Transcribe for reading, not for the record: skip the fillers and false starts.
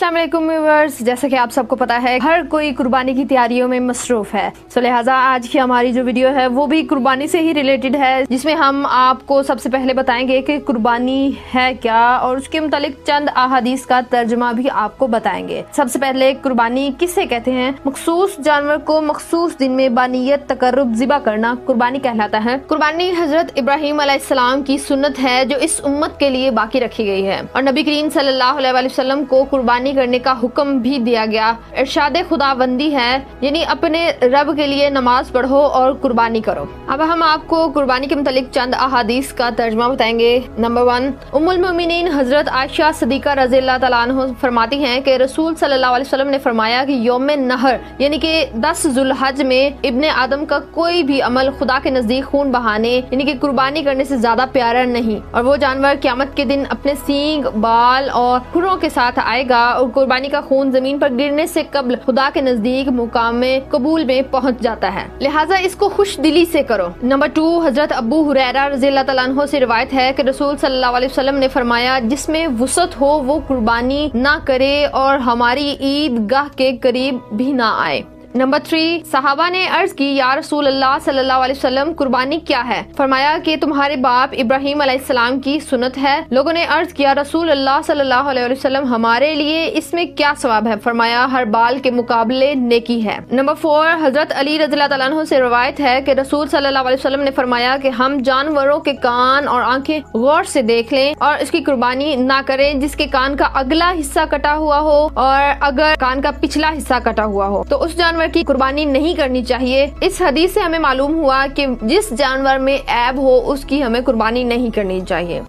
अस्सलाम वालेकुम व्यूअर्स, जैसा कि आप सबको पता है हर कोई कुर्बानी की तैयारियों में मसरूफ है। तो लिहाजा आज की हमारी जो वीडियो है वो भी कुर्बानी से ही रिलेटेड है, जिसमें हम आपको सबसे पहले बताएंगे कि कुर्बानी है क्या और उसके मुतालिक चंद अहादीस का तर्जुमा भी आपको बताएंगे। सबसे पहले कुर्बानी किसे कहते हैं? मखसूस जानवर को मखसूस दिन में बानियत तकर्रुब ज़िबा करना कुर्बानी कहलाता है। कुर्बानी हजरत इब्राहीम अलैहिस्सलाम की सुन्नत है जो इस उम्मत के लिए बाकी रखी गई है और नबी करीम सल्लल्लाहु अलैहि वसल्लम को कुर्बानी करने का हुक्म भी दिया गया। इरशाद खुदाबंदी है, यानी अपने रब के लिए नमाज पढ़ो और कुर्बानी करो। अब हम आपको कुर्बानी के मुतालिक चंद अहादीस का तर्जुमा बताएंगे। नंबर 1, उम्मुल मोमिनीन हजरत आयशा सिद्दीका रज़ियल्लाहु तआला अन्हा फरमाती हैं कि रसूल सल्लल्लाहु अलैहि वसल्लम ने फरमाया कि यौम नहर यानी कि 10 जुल्हज में इब्ने आदम का कोई भी अमल खुदा के नजदीक खून बहाने यानी कि कुर्बानी करने से ज्यादा प्यारा नहीं, और वो जानवर क़यामत के दिन अपने सींग, बाल और खुरों के साथ आएगा और कुर्बानी का खून जमीन पर गिरने से कबल खुदा के नजदीक मुकाम में कबूल में पहुंच जाता है, लिहाजा इसको खुश दिली से करो। नंबर 2, हजरत अबू हुरैरा रज़ियल्लाहु तआला अन्हु से रिवायत है कि रसूल सल्लल्लाहु अलैहि वसल्लम ने फरमाया जिसमें वुसअत हो वो कुर्बानी ना करे और हमारी ईदगाह के करीब भी ना आए। नंबर 3, सहाबा ने अर्ज की या रसूल अल्लाह सल्लल्लाहु अलैहि वसल्लम कुर्बानी क्या है? फरमाया कि तुम्हारे बाप इब्राहीम अलैहिस्सलाम की सुन्नत है। लोगों ने अर्ज किया रसूल अल्लाह सल्लल्लाहु अलैहि वसल्लम हमारे लिए इसमें क्या सवाब है? फरमाया हर बाल के मुकाबले नेकी है। नंबर 4, हजरत अली रज़ियल्लाहु तआला अन्हु से रिवायत है कि रसूल सल्लल्लाहु अलैहि वसल्लम ने फरमाया कि हम जानवरों के कान और आंखें गौर से देख लें और इसकी कुर्बानी ना करें जिसके कान का अगला हिस्सा कटा हुआ हो और अगर कान का पिछला हिस्सा कटा हुआ हो तो उस जानवर की कुर्बानी नहीं करनी चाहिए। इस हदीस से हमें मालूम हुआ कि जिस जानवर में ऐब हो उसकी हमें कुर्बानी नहीं करनी चाहिए।